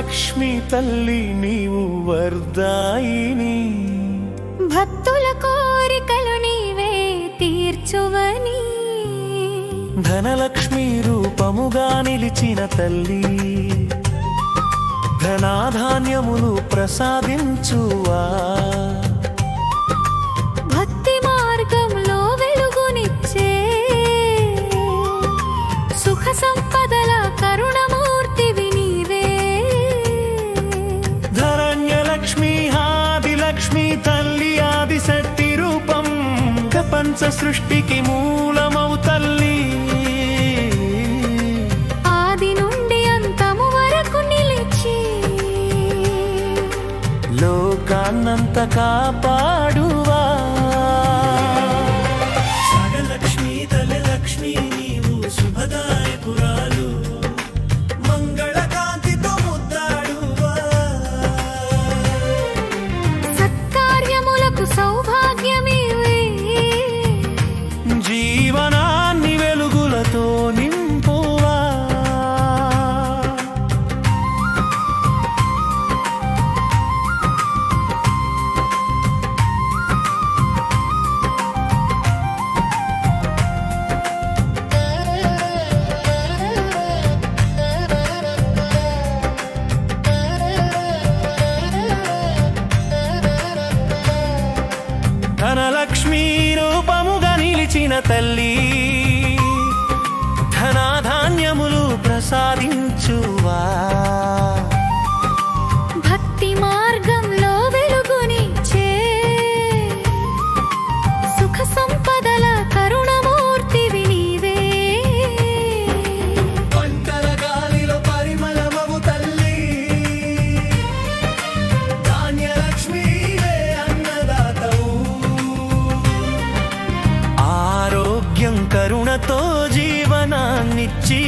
ధనలక్ష్మి తల్లి నీవు వర్ధాయిని, భక్తుల కోరికలు నీవే తీర్చువని. ధనలక్ష్మి రూపముగా నిలిచిన తల్లి, ధనాధాన్యములు ప్రసాదించువా. భక్తి మార్గంలో వెలుగునిచ్చే సుఖ సంపదల కరుణమూర్తివి నీవే. ధరణ్యలక్ష్మి ఆదిలక్ష్మి తల్లి ఆదిశక్తి రూపం, ప్రపంచ సృష్టికి మూలమౌ తల్లి. ఆది నుండి అంతము వరకు నిలిచి లోకాన్నంత కాపాడువా. సగలక్ష్మి తల్లిలక్ష్మి నీవు శుభదాయకురాలు, మంగళకాంతితో ముద్దాడువా. సత్కార్యములకు సౌభాగ్యమివే, జీవనాన్ని వెలుగులతో నింపువా. ధనలక్ష్మి రూపముగా నిలిచిన తల్లి, ధనాధాన్యములు ప్రసాదించువా. భక్తి మార్గంలో వెలుగునిచ్చే సుఖ సంపదల కరుణమూర్తివి నీవే. పంటల గాలిలో పరిమళమవు తల్లి, ధాన్యలక్ష్మివే అన్నదాతవు. ఆరోగ్యం కరుణతో జీవనాన్నిచ్చి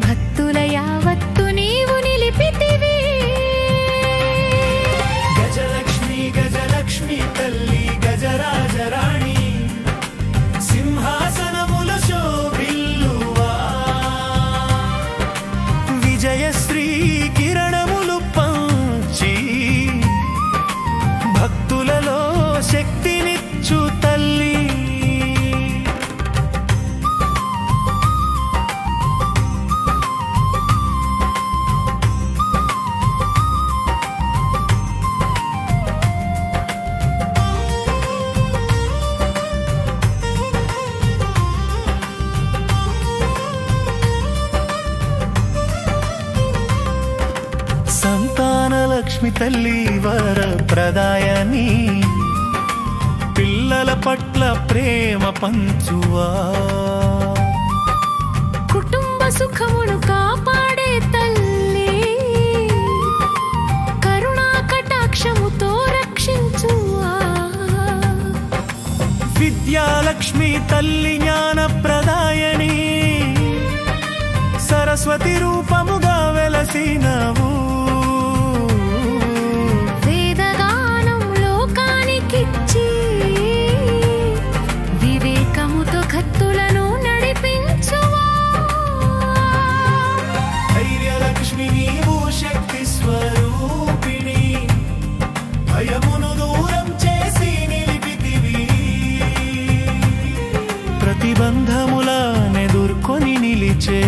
భక్తుల యావత్తు నీవు నిలిపితివి. గజలక్ష్మి గజలక్ష్మి తల్లి గజరాజరాణి, సింహాసనముల శోభిల్లువా. విజయశ్రీ కిరణములు పంచి భక్తులలో శక్తినిచ్చు తల్లి. సంతానలక్ష్మి తల్లి వరప్రదాయని, పిల్లల పట్ల ప్రేమ పంచువా. కుటుంబ సుఖమును కాపాడే తల్లి, కరుణా కటాక్షముతో రక్షించువా. విద్యాలక్ష్మి తల్లి జ్ఞానప్రదాయని, సరస్వతి రూపముగా వెలసినవు. వేదగానం లోకానికిచ్చి వివేకముతో భక్తులను నడిపించువా. ధైర్యలక్ష్మి నీవు శక్తి స్వరూపిణి, భయమును దూరం చేసి నిలిపితివి. ప్రతిబంధములనెదుర్కొని నిలిచే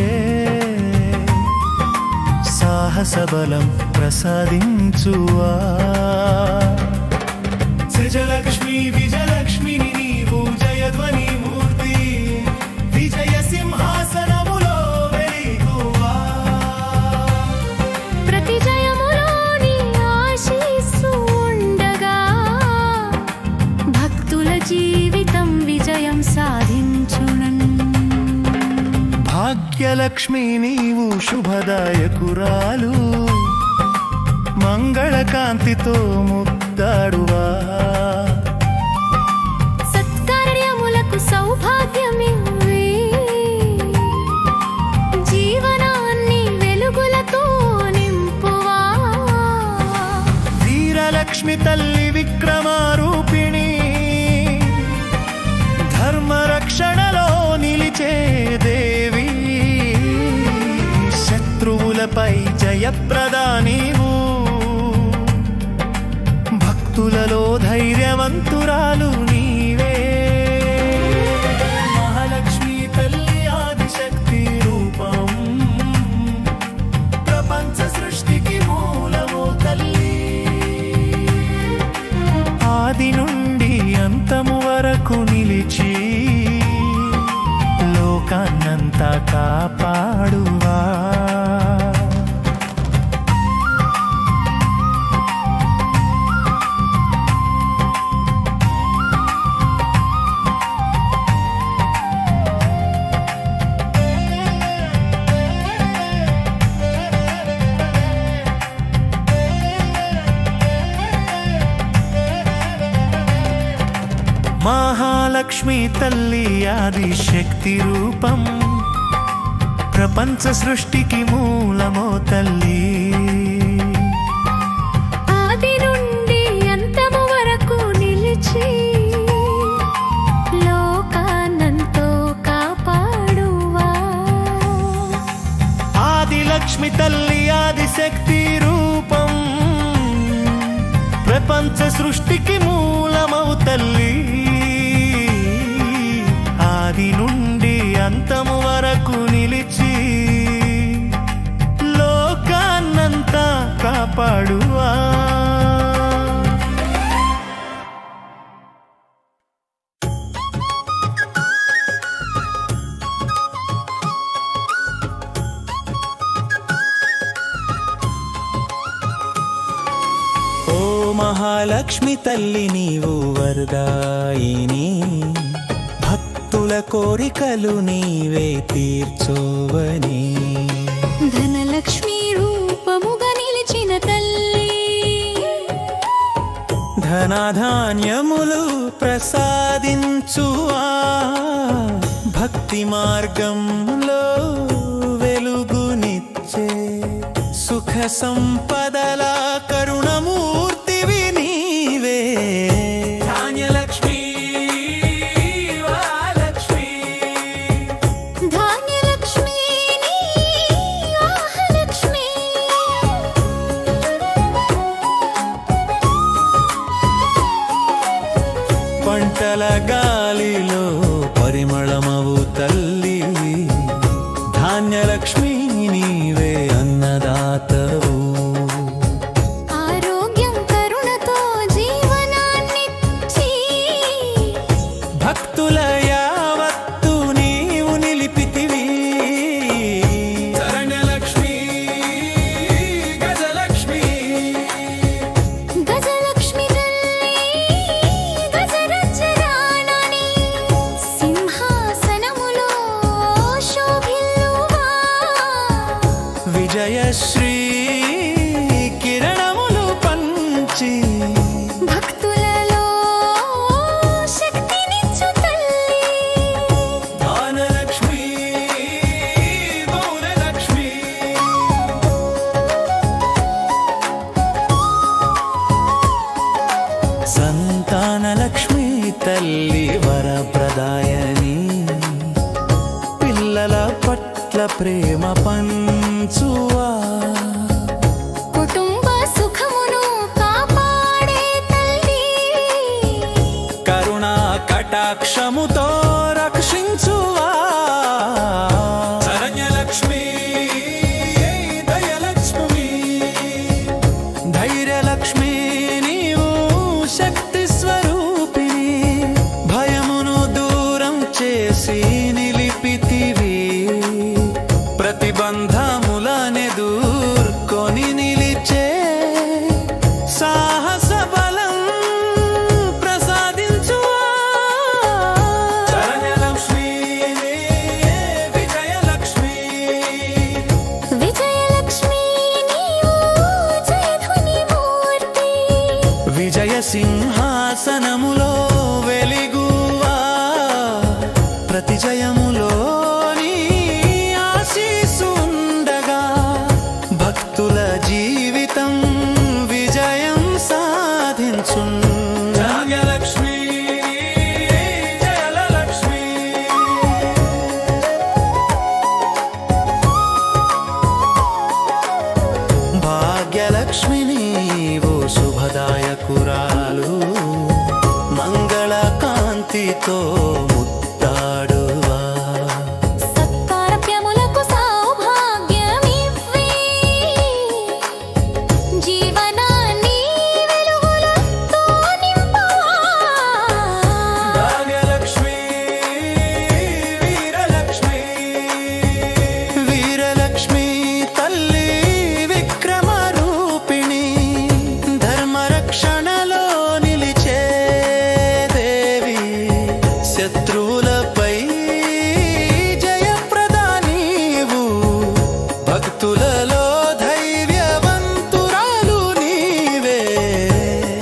సాహస బలం ప్రసాదించువా. సజలక్ష్మి విజయలక్ష్మిని నీవు జయధ్వని మూర్తి, విజయ సింహాసనములో వెలిగువా. ప్రతి జయములోని ఆశీస్సు ఉండగా భక్తుల జీవితం విజయం సాధించునన్. భాగ్యలక్ష్మి నీవు శుభదాయకురాలు, మంగళకాంతితో ముద్దాడువా. సత్కార్యములకు సౌభాగ్యమివ్వే, జీవనాన్ని వెలుగులతో నింపువా. వీరలక్ష్మి తల్లి విక్రమారూపిణి, ధర్మరక్షణలో నిలిచే దేవి. శత్రువుల శత్రువులపై జయప్రదా నీవు భక్తులలో ధైర్యవంతురాలు నీవే మహాలక్ష్మి తల్లి ఆదిశక్తి రూపం ప్రపంచ సృష్టికి మూలమో తల్లి ఆది నుండి అంతము వరకు నిలిచి లోకాన్నంతా కాపాడువా మహాలక్ష్మి తల్లి ఆదిశక్తి రూపం ప్రపంచ సృష్టికి మూలమో తల్లి ఆది నుండి అంతము వరకు నిలిచి లోకానంతో కాపాడువా ఆదిలక్ష్మి తల్లి ఆదిశక్తి రూపం ప్రపంచ సృష్టికి మూలమౌ తల్లి ఆది నుండి అంతము వరకు నిలిచి లోకాన్నంతా కాపాడువా ఓ మహాలక్ష్మి తల్లి నీవు వరదాయిని భక్తుల కోరికలు నీవే తీర్చోవని ధనలక్ష్మి రూపముగా నిలిచిన తల్లి ధనధాన్యములు ప్రసాదించువా భక్తి మార్గంలో వెలుగునిచ్చే సుఖ సంపదల కరుణమూర్తివి నీవే ధాన్యలక్ష్మి వరలక్ష్మి ధాన్యలక్ష్మి నీ ఆహలక్ష్మి పంటల గాలిలో పరిమళమవు తల్లి ధాన్యలక్ష్మి నీవే అన్నదాతవు ఆరోగ్యం కరుణతో జీవనాన్నిచ్చి భక్తుల యావత్తు నీవు నిలిపితివి శరణ్యలక్ష్మి గజలక్ష్మి గజలక్ష్మి తల్లి గజరాజరాణి సింహాసనములో శోభిల్లువా విజయశ్రీ కిరణములు పంచి భక్తులలో శక్తినిచ్చు తల్లి ధనలక్ష్మి గౌరలక్ష్మి సంతానలక్ష్మి తల్లి వరప్రదాయని పిల్లల పట్ల ప్రేమ పంచువా కుటుంబ సుఖమును కాపాడే తల్లి కరుణా కటాక్షముతో రక్షించువా శరణ్యలక్ష్మి దయలక్ష్మి ధైర్యలక్ష్మి నీవు శక్తి స్వరూపిణి భయమును దూరం చేసి నిలిపితివి ప్రతిబంధములనెదుర్కొని నిలిచే సాహస బలం ప్రసాదించువా శరణ్యలక్ష్మి విజయలక్ష్మి విజయలక్ష్మి నీవు జయధ్వని మూర్తి విజయ సింహాసనములో వెలిగువా ప్రతి జయములో నీ ఆశీస్సు ఉండగా భక్తుల భాగ్యలక్ష్మి నీవు శుభదాయకురాలు మంగళకాంతితో ముత్తాడువా సత్కార్యములకు సౌభాగ్యమివ్వి జీవనాన్ని వెలుగులతో నింపవా భాగ్యలక్ష్మి వీరలక్ష్మి వీరలక్ష్మి తల్లి విక్రమ రూపిణి ధర్మరక్షణలో నిలిచే దేవి శత్రువులపై జయప్రదా నీవు భక్తులలో ధైర్యవంతురాలు నీవే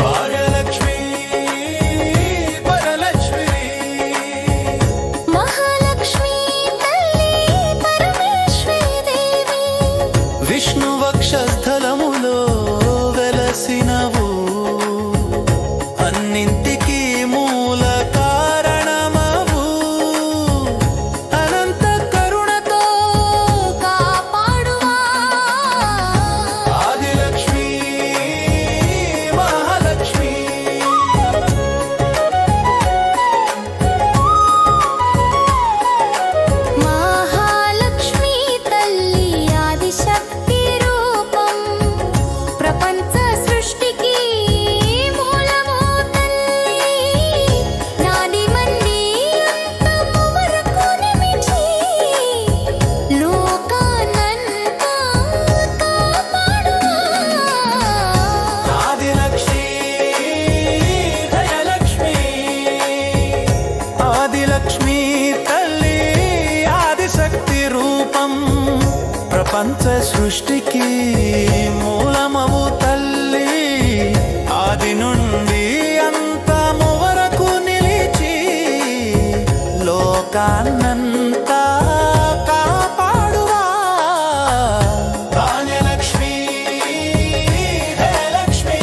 భాగ్యలక్ష్మి వరలక్ష్మి మహాలక్ష్మి తల్లి పరమేశ్వరి దేవి విష్ణు వక్షస్థలములో వెలసినవు అన్నింటికీ మూల కారణమవు అనంత కరుణతో కాపాడువా ఆదిలక్ష్మి మహాలక్ష్మి మహాలక్ష్మి తల్లి ఆదిశక్తి రూపం ప్రపంచ సృష్టికి మూలము తల్లి నాది మంది అంతము వరకు నిమిచి లోకానంతా కాపాడువా ఆదిలక్ష్మి దయలక్ష్మి ఆదిలక్ష్మి తల్లి ఆదిశక్తి రూపం ప్రపంచ సృష్టికి మూలమవు తల్లి ఆది నుండి అంతము వరకు నిలిచి లోకాన్నంతా కాపాడువా ధాన్యలక్ష్మి దయలక్ష్మి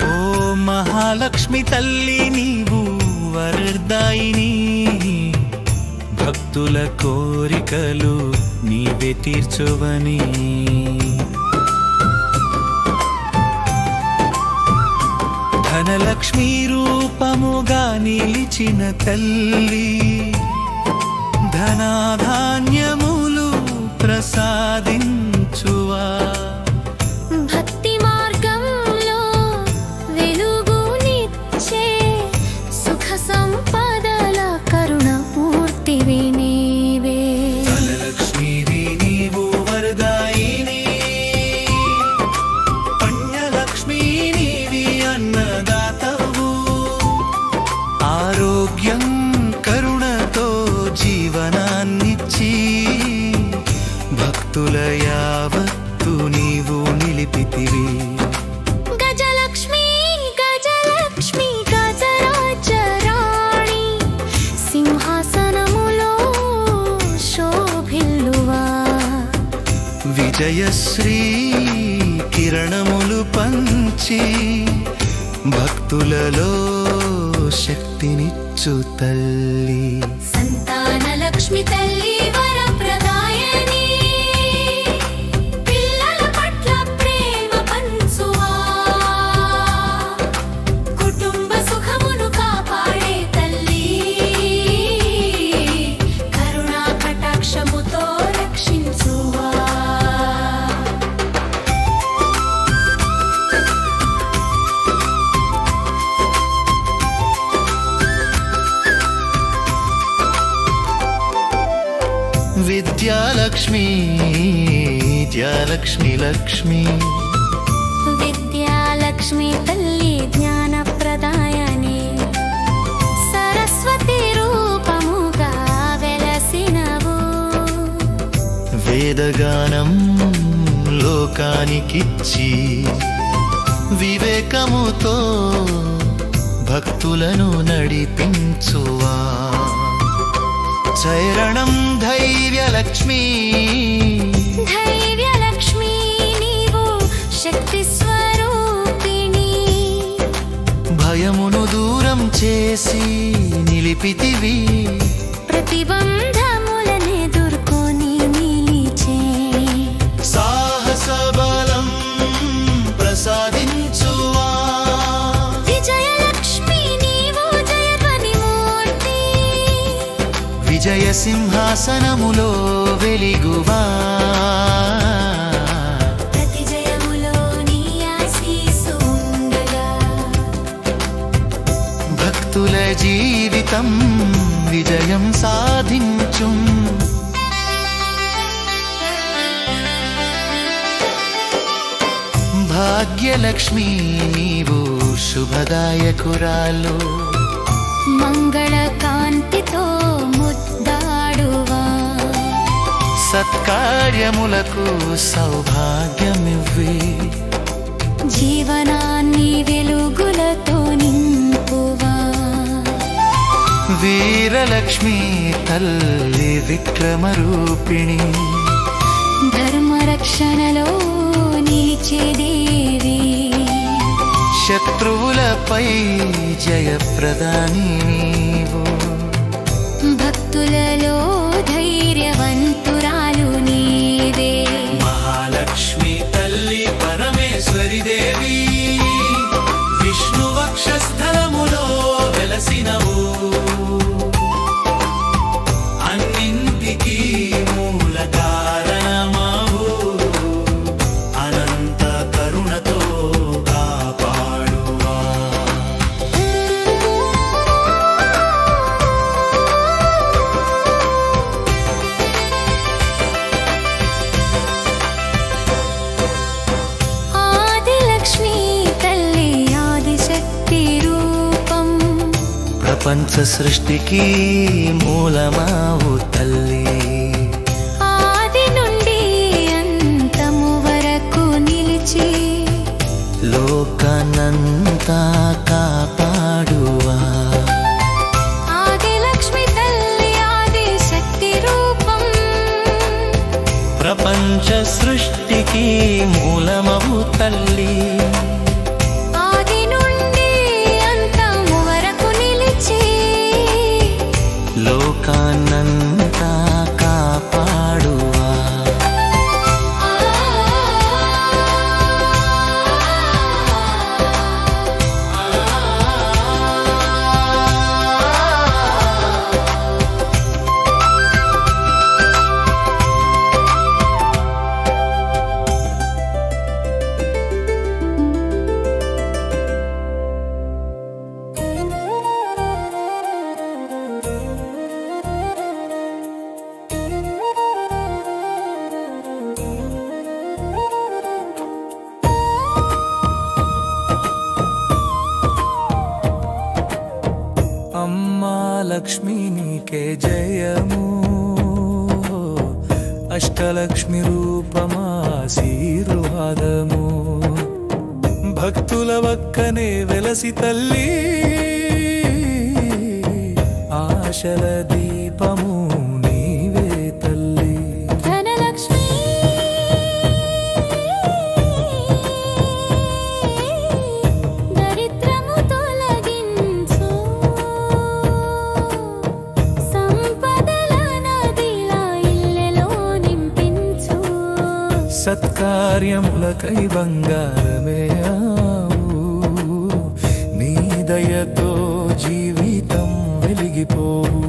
ఓ మహాలక్ష్మి తల్లి నీవు వరదాయిని భక్తుల కోరికలు నీవే తీర్చువని ధనలక్ష్మి రూపముగా నిలిచిన తల్లి ధనాధాన్యములు ప్రసాదించువా భక్తి మార్గంలో వెలుగునిచ్చే సుఖ సంపదల కరుణమూర్తివి నీవే ధనలక్ష్మీవి నీవు వరదాయిని పుణ్యలక్ష్మీ నీవి అన్నదాతవు ఆరోగ్యం కరుణతో జీవనాన్నిచ్చి భక్తుల యావత్తు నీవు నిలిపితివి గజలక్ష్మి గజలక్ష్మి గజరాజరాణి సింహాసనములో శోభిల్లువా విజయశ్రీ కిరణములు పంచి భక్తులలో శక్తినిచ్చు తల్లి సంతానలక్ష్మి తల్లి వరప్రదాయని పిల్లల పట్ల ప్రేమ పంచువా కుటుంబ సుఖమును కాపాడే తల్లి కరుణా కటాక్షముతో రక్షించువా విద్యాలక్ష్మి జ్యాలక్ష్మి లక్ష్మి విద్యాలక్ష్మి తల్లి జ్ఞానప్రదాయని సరస్వతి రూపముగా వేదగానం లోకానికిచ్చి వివేకముతో భక్తులను నడిపించువా చరణం ధైర్యలక్ష్మీ ధైర్యలక్ష్మీ నీవు శక్తి స్వరూపిణి భయమును దూరం చేసి నిలిపితివి ప్రతిబంధములనెదుర్కొని నిలిచే సాహస బలం ప్రసాదించువా విజయలక్ష్మీ నీవు జయధ్వనిమూర్తి విజయ సింహాసనములో వెలిగువా ప్రతి జయములో నీ ఆశీస్సు ఉండగా భక్తుల జీవితం విజయం సాధించు భాగ్యలక్ష్మీ నీవు శుభదాయకురాలు మంగళకాంతితో ముద్దాడువా సత్కార్యములకు సౌభాగ్యమివ్వి జీవనాన్ని వెలుగులతో నింపువా వీరలక్ష్మీ తల్లి విక్రమరూపిణి ధర్మరక్షణలో నిలిచే దేవి శత్రువులపై జయప్రదాని నీవు భక్తులలో ధైర్యవంతురాలు నీవే మహాలక్ష్మి తల్లి పరమేశ్వరి దేవి విష్ణు వక్షస్థలములో వెలసినవు అన్నింటికీ మూల కారణమవు అనంత కరుణతో కాపాడువా ఆదిలక్ష్మీ తల్లి ఆదిశక్తి రూపం ప్రపంచ సృష్టికి మూలమావు తల్లి ఆది నుండి అంతము వరకు నిలిచి లోకానంతా కాపాడువా ఆదిలక్ష్మి తల్లి ఆదిశక్తి రూపం ప్రపంచ సృష్టికి మూలమవు తల్లి ఆది నుండి అంతము వరకు నిలిచి లోకానంతా కాపాడువా అమ్మా లక్ష్మీ నీకే జయము అష్టలక్ష్మి రూపమాశీర్వాదము భక్తుల వక్కనే వెలసి తల్లి ఆశల దీపము నీవే తల్లి ధనలక్ష్మి దరిద్రము తొలగించు సంపదల నదిలా ఇల్లెలో నింపించు సత్కార్యములకై బంగారమే ఆవు నీ దయతో జీవితం వెలిగిపోవు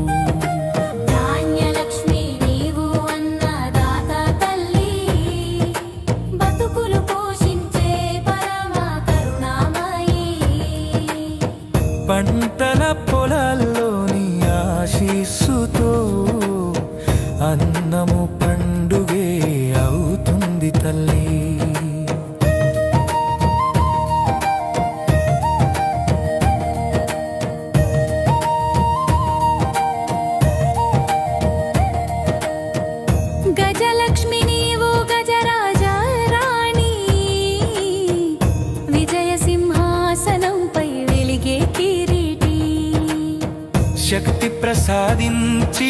ధాన్యలక్ష్మి నీవు అన్నదాత తల్లి బతుకులు పోషించే పరమ కరుణామయి పంటల పొలాల్లోని ఆశీస్సుతో అన్నము పండుగే అవుతుంది తల్లి గజలక్ష్మిని ప్రసాదించి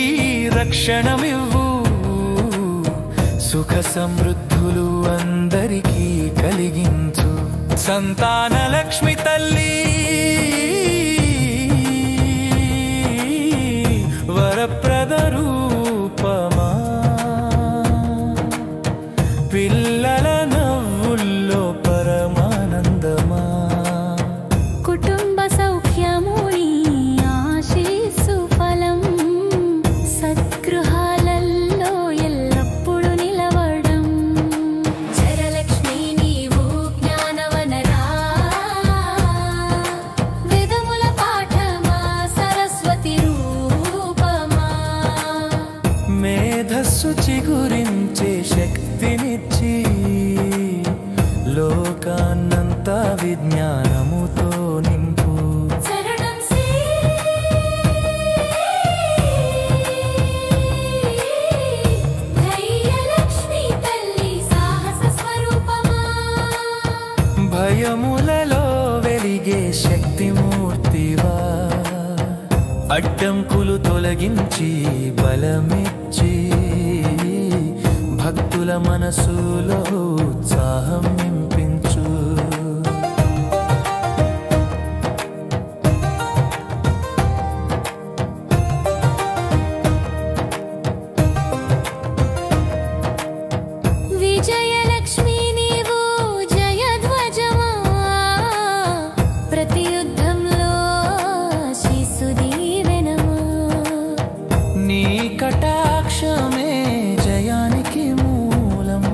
రక్షణమివ్వు. సుఖ సమృద్ధులు అందరికీ కలిగించు. సంతాన లక్ష్మి తల్లి వరప్రద రూపమా, పిల్లల నవ్వుల్లో పరమానందమా. కుటుంబ సౌఖ్యముని ఆశీస్సు ఫలం, సద్గృహాలలో ఎల్లప్పుడు నిలవడం. చరలక్ష్మి నీవు జ్ఞానవనరా, వేదముల పాఠమా, సరస్వతి రూపమా. మేధస్సు చిగురించే శక్తినిచ్చి లోకాన్నంతా విజ్ఞానముతో నింపు. శరణం శ్రీ ధైర్యలక్ష్మి తల్లి సాహస స్వరూపమా. భయములలో వెలిగే శక్తిమూర్తివా, అడ్డంకులు తొలగించి బలమిచ్చి భక్తుల మనసులో ఉత్సాహం నింపించు. విజయలక్ష్మి నీవు జయధ్వజమా, ప్రతి యుద్ధంలో శిశు దీవెనమా. నీ కటాక్షమే జయానికి మూలం,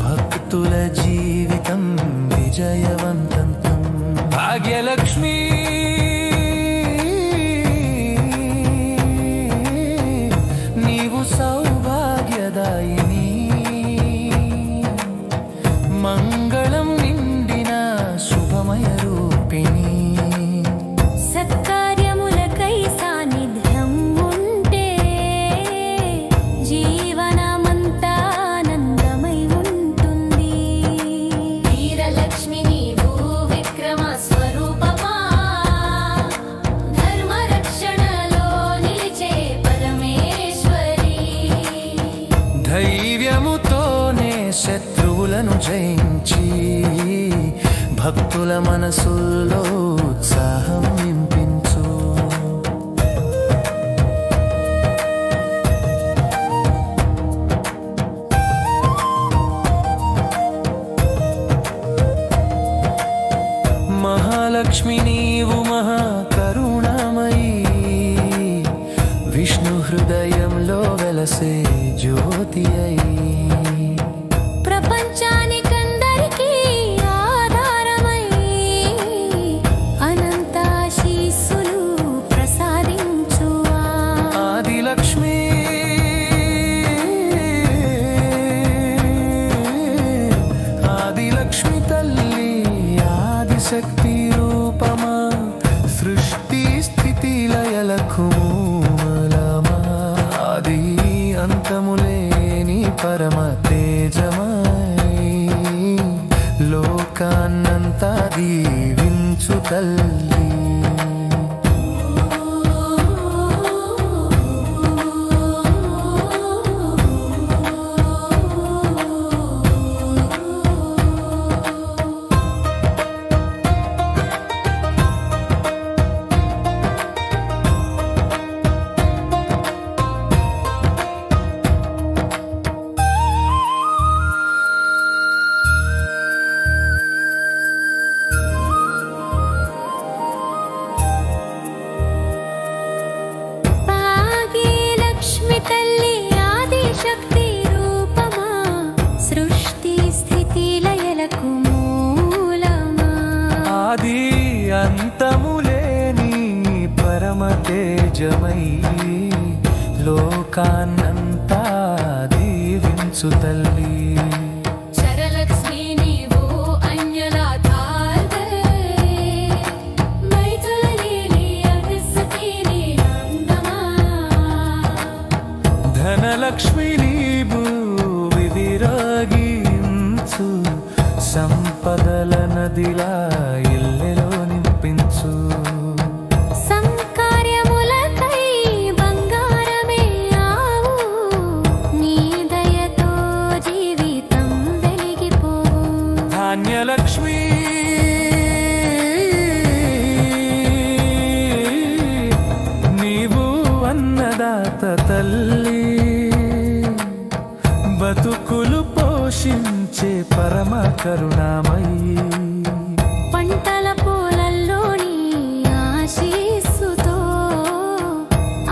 భక్తుల జీవితం విజయవంతం. భాగ్యలక్ష్మి నీవు సౌభాగ్యదాయిని, మంగళం నిండిన శుభమయ రూపిణి. సత్కార్యములకై సాన్నిధ్యం ఉంటే జీవనమంతా ఆనందమై ఉంటుంది. వీరలక్ష్మి నీవు విక్రమ స్వరూపమా, ధర్మ రక్షణలో నిలిచే పరమేశ్వరి. ధైర్యముతోనే శత్రువులను జయించి భక్తుల మనసుల్లో ఉత్సాహం నింపించు. మహాలక్ష్మి నీవు మహాకరుణామయీ, విష్ణు హృదయంలో వెలసే జ్యోతి అయి. ప్రపంచానికందరికీ ఆధారమై అనంతాశీస్సులు ప్రసాదించువా. ఆదిలక్ష్మి ఆదిలక్ష్మి తల్లి ఆదిశక్తి రూపమా, సృష్టి స్థితి లయలకు మూలమా. ఆది అంతములేని పరమ తేజమై లోకాన్నంతా దీవించు తల్లి. భాగ్యలక్ష్మి తల్లి ఆదిశక్తి రూపమా, సృష్టి స్థితి లయలకు మూలమా. ఆది అంతములేని పరమ తేజమై లోకాన్నంతా దీవించు తల్లి. చరలక్ష్మి నీవు అన్యలాధారై, మైథులలీలి అభిసతి నీనందమా. ధనలక్ష్మి నీవు వివిరాగించు, సంపదల నదిలా ఇల్లెలో నింపించు. సంకార్యములకై అన్నదాత తల్లి బతుకులు పోషించే పరమ కరుణామయి పంటల పొలల్లోని ఆశీస్సుతో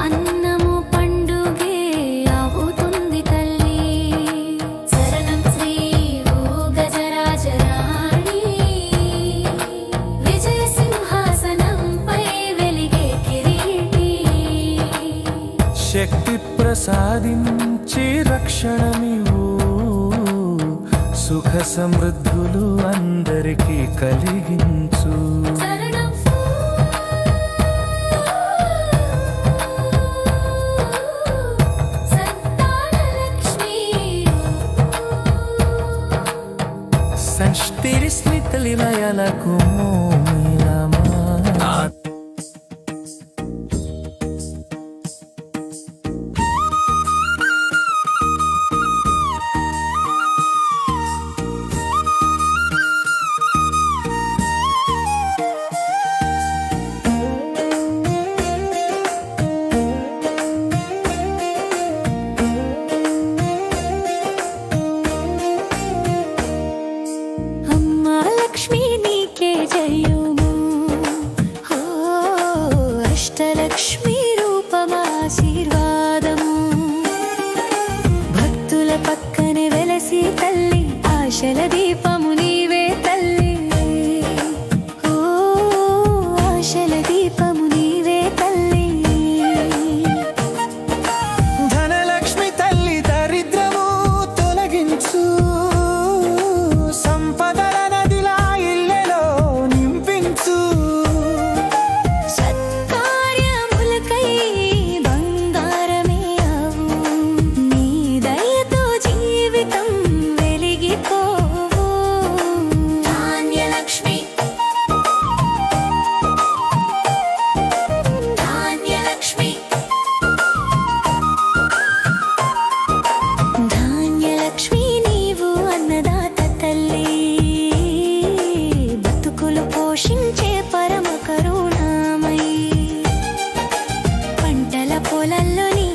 అన్నము పండుగే అవుతుంది తల్లి. శరణం శ్రీ ఓ గజరాజరాణి విజయ సింహాసనంపై వెలిగే కిరీటి. శక్తి ప్రసాదించి రక్షణమివు సుఖ సమృద్ధులు అందరికీ కలిగించు. శరణం సంతానలక్ష్మి సంష్టిరి స్మితలిమయలకు మూలమా అమ్మా లక్ష్మి నీకే జయము. ఓ అష్టలక్ష్మి రూపమాశీర్వాదము. భక్తుల పక్కన వెలసి తల్లి ఆశల దీపము నీవే తల్లి. ఓ ఆశల దీపము నీవే తల్లి. ధనలక్ష్మి తల్లి దరిద్రము తొలగించు. సంపదల నదిలా ఇళ్ళలో నింపించు. సత్కార్యములకై బంగారమే అవు. నీ దయతో జీవితం వెలిగిపోవు. ధాన్యలక్ష్మి ధాన్యలక్ష్మి ధాన్యలక్ష్మి నీవు అన్నదాత తల్లి. బతుకులు పోషించే పరమ కరుణామయి. పంటల పొలల్లో నీ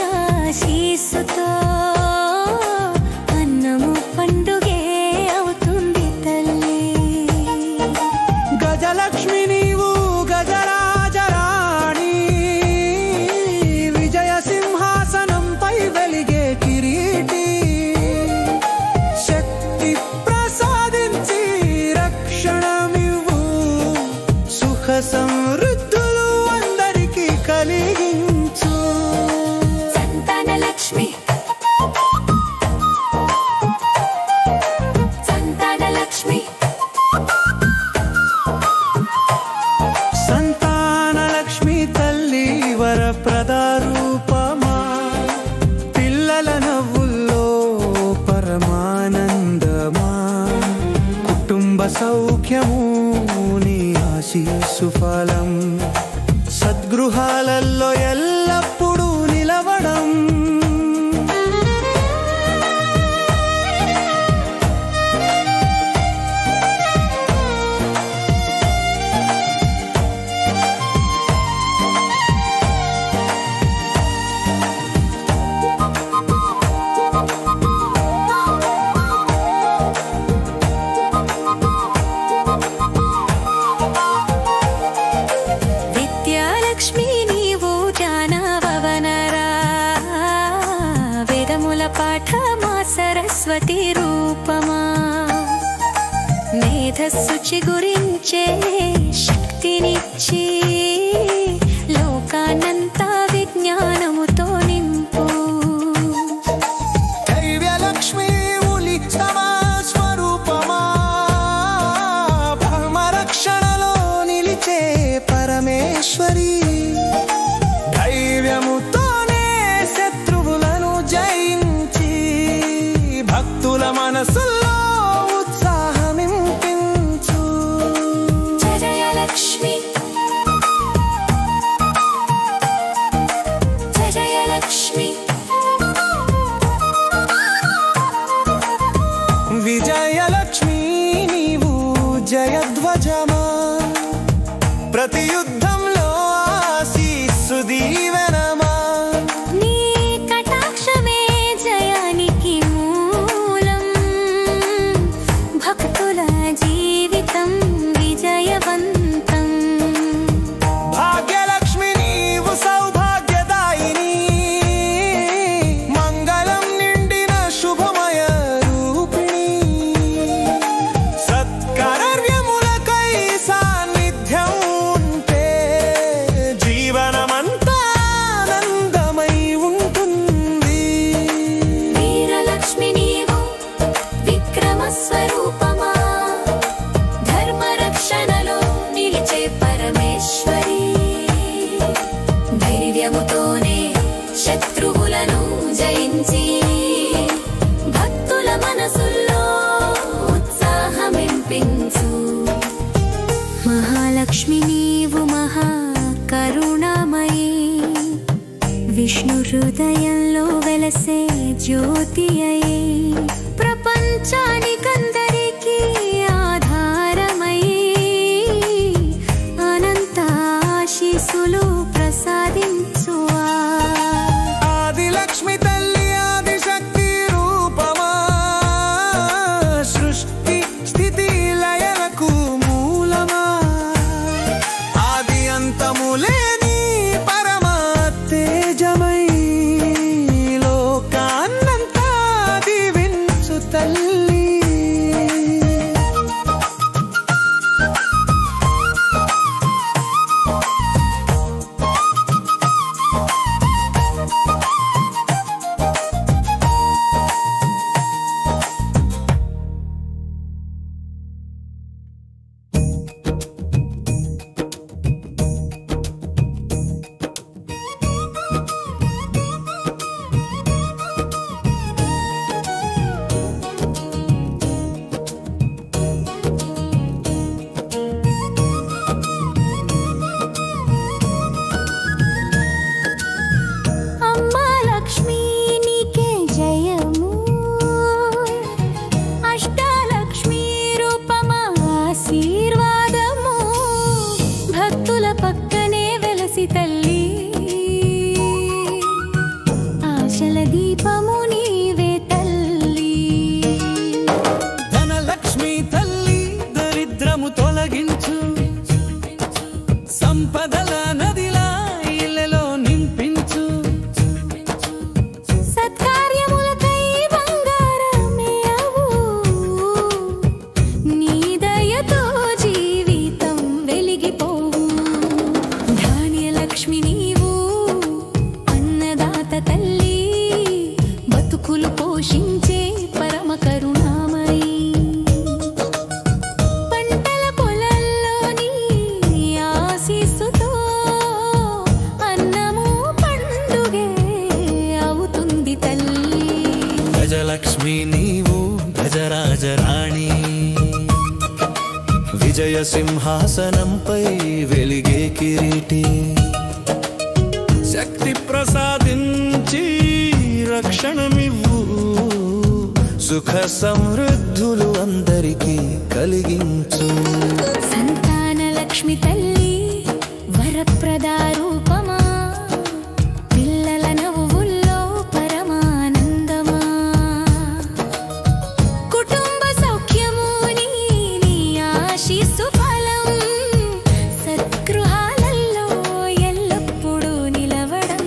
ఆశీస్సుతో అన్నము పండుగే అవుతుంది తల్లి. గజలక్ష్మి నీవు గజరాజరాణి విజయ సింహాసనంపై వెలిగే కిరీటి. శక్తి ప్రసాదించి రక్షణమివ్వు. సుఖ సమృద్ధులు అందరికీ కలిగించు. సంతానలక్ష్మి సంతానలక్ష్మి సంతానలక్ష్మి తల్లి వరప్రద రూపమా. పిల్లల నవ్వుల్లో పరమానందమా. కుటుంబ సౌఖ్యము నీ ఆశీస్సు ఫలం. సద్గృహాలలో ఎల్లప్పుడూ నిలవడం. విద్యాలక్ష్మి నీవు జానవనరా. వేదముల పాఠమా సరస్వతి రూపమా. మేధస్సు చిగురించే శక్తినిచ్చి లోకానంతా విజ్ఞానముతో నింపు. దైవ్యలక్ష్మి ఉలి స్వరూపమా. బ్రహ్మరక్షణలో నిలిచే పరమేశ్వరి. దైవ్యముతోనే శత్రువులను జయించి భక్తుల మనసుల్లో ఉత్సాహమింపించు. జయలక్ష్మి విష్ణు హృదయంలో వెలసే జ్యోతి అయి ప్రపంచానికందరికీ ఆధారమై అనంత ఆశీస్సులు ప్రసాదించువా ఆదిలక్ష్మి తల్లి ఆదిశక్తి రూపమా సృష్టి స్థితి లయలకు మూలమా ఆది అంతములే సంపదల నదిలా ఇళ్ళలో నింపించు సత్కార్యములకై బంగారమే అవు నీ దయతో జీవితం వెలిగిపోవు ధాన్యలక్ష్మి నీవు అన్నదాత తల్లి బతుకులు పోషించే పరమ కరుణామయి గజలక్ష్మి నీవు గజరాజరాణి విజయ సింహాసనంపై వెలిగే కిరీటి శక్తి ప్రసాదించి రక్షణమివ్వు సుఖ సమృద్ధులు అందరికీ కలిగించు సంతాన లక్ష్మి తల్లి వరప్రదా రూపమా పిల్లల నవ్వుల్లో పరమానందమా కుటుంబ సౌఖ్యము నీ ఆశీస్సు ఫలం సత్గృహాలలో ఎల్లప్పుడూ నిలవడం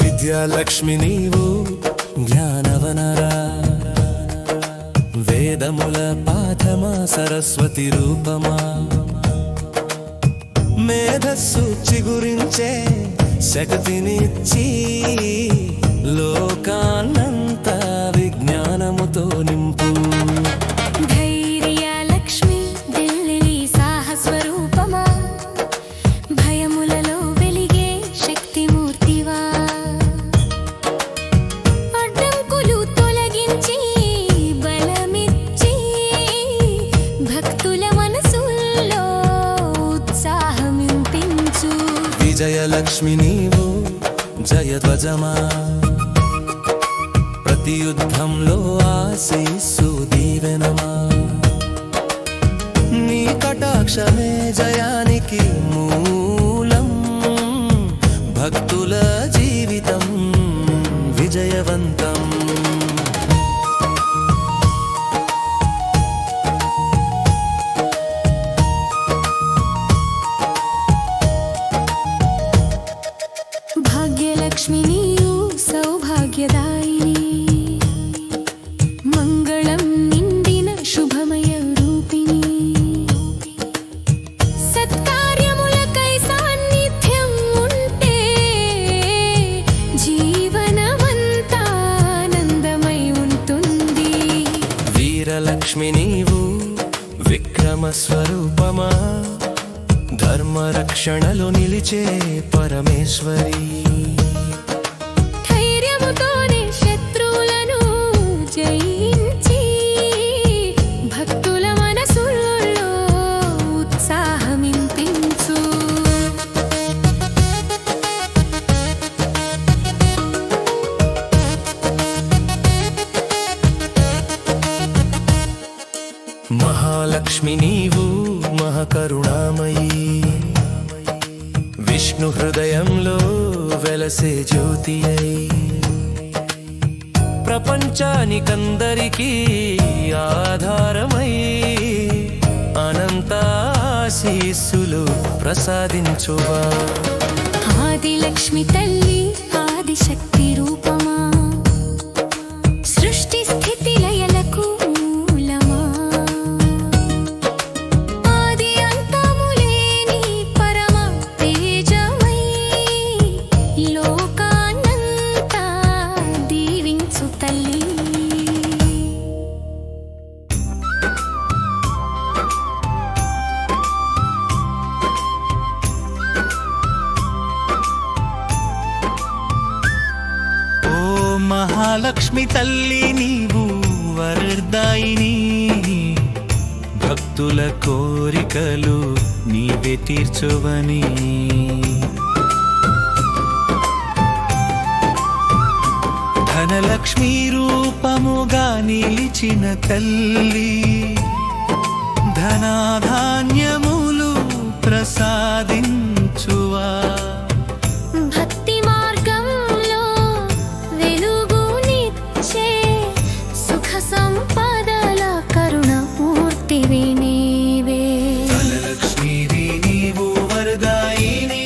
విద్యాలక్ష్మి నీవు జ్ఞానవనరా వేదముల పాఠమా సరస్వతి రూపమా మేధస్సు చిగురించే శక్తినిచ్చి లోకాన్నంతా విజ్ఞానముతో నింపు ధైర్యలక్ష్మి దిల్లి సాహస్వరూపమా భయములలో వెలిగే శక్తిమూర్తివా అడ్డంకులు తొలగించి బలమిచ్చి భక్తుల మనసుల్లో ఉత్సాహమింపించు విజయలక్ష్మి నీవు జయధ్వజమా ప్రతి యుద్ధంలో ఆశీస్సు దీవెనమా నీ కటాక్షమే జయానికి మూలం భక్తుల జీవితం విజయవంతం భాగ్యలక్ష్మి నీవు సౌభాగ్యదాయిని మంగళం నిండిన శుభ రూపమా ధర్మరక్షణలో నిలిచే పరమేశ్వరి ధైర్యముతోనే శత్రువులను జయించి భక్తుల మనసుల్లో ఉత్సాహమింపించు మహాలక్ష్మి నీవు మహాకరుణామయీ విష్ణు హృదయంలో వెలసే జ్యోతి అయి ప్రపంచానికందరికీ ఆధారమై అనంత ఆశీస్సులు ప్రసాదించువా ఆదిలక్ష్మి తల్లి ఆదిశక్తి రూపమా సృష్టి స్థితి లయలకు మూలమా ఆది అంతములేని పరమ తేజమై లోకాన్నంతా దీవించు తల్లి మహాలక్ష్మి తల్లి నీవు వరదాయిని భక్తుల కోరికలు నీవే తీర్చువని ధనలక్ష్మి రూపముగా నిలిచిన తల్లి ధనాధాన్యములు ప్రసాదించువా భక్తి మార్గంలో వెలుగునిచ్చే సుఖ సంపదల కరుణమూర్తివి నీవే ధనలక్ష్మీవి నీవు వరదాయిని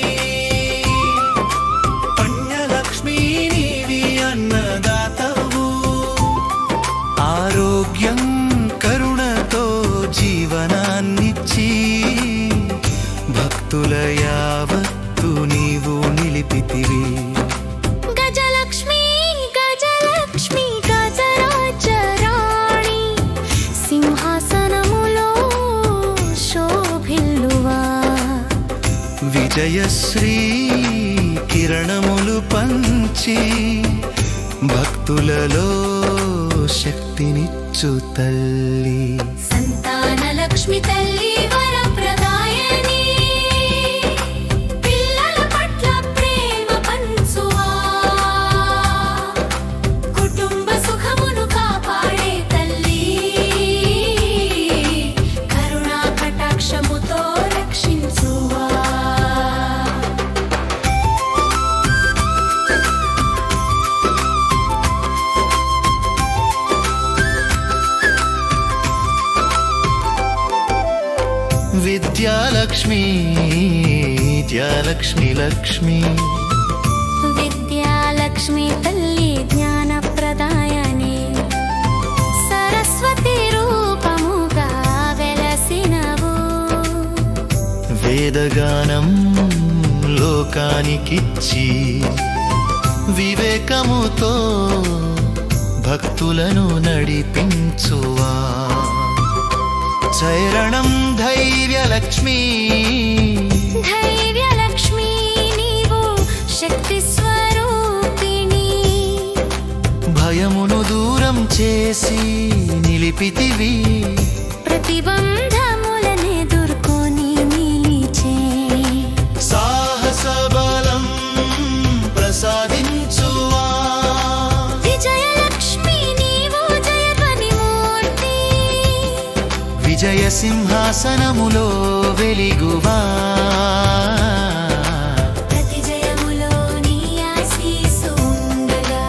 పుణ్యలక్ష్మీ నీవి అన్నదాతవు ఆరోగ్యం కరుణతో జీవనాన్నిచ్చి భక్తుల యావత్తు నీవు నిలిపితివి గజలక్ష్మి గజలక్ష్మి గజరాజరాణి సింహాసనములో శోభిల్లువా విజయశ్రీ కిరణములు పంచి భక్తులలో శక్తినిచ్చు తల్లి సంతానలక్ష్మి తల్లి వరప్రదాయని పిల్లల పట్ల ప్రేమ పంచువా కుటుంబ సుఖమును కాపాడే తల్లి కరుణా కటాక్షముతో రక్షించువా విద్యాలక్ష్మి జ్ఞాలక్ష్మి లక్ష్మి విద్యాలక్ష్మి తల్లి జ్ఞానప్రదాయని సరస్వతి రూపముగా వెలసినవు వేదగానం లోకానికిచ్చి వివేకముతో భక్తులను నడిపించువా చరణం ధైర్యలక్ష్మి ధైర్యలక్ష్మి నీవు శక్తి స్వరూపిణి భయమును దూరం చేసి నిలిపితివి ప్రతిబంధములనెదుర్కొని నిలిచే సాహస బలం ప్రసాదించువా విజయలక్ష్మి నీవు జయధ్వని మూర్తి విజయ సింహాసనములో వెలిగువా ప్రతి జయములో నీ ఆశీస్సు ఉండగా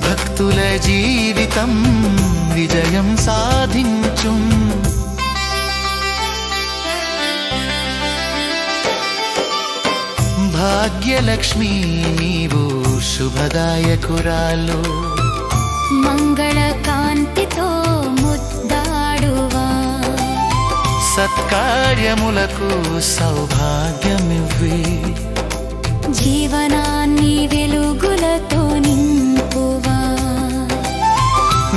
భక్తుల జీవితం విజయం సాధించు భాగ్యలక్ష్మి నీవు శుభదాయకురాలు మంగళ కాంతితో ముద్దాడువా సత్కార్యములకు సౌభాగ్యమివ్వి జీవనాన్ని వెలుగులతో నింపువా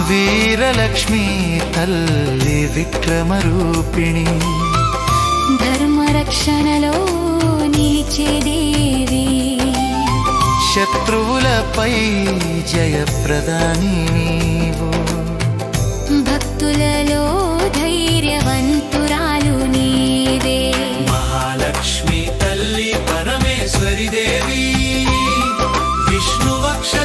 వీరలక్ష్మి తల్లి విక్రమరూపిణి ధర్మరక్షణలో నిలిచే దేవి శత్రువులపై జయప్రదాని నీవు భక్తుల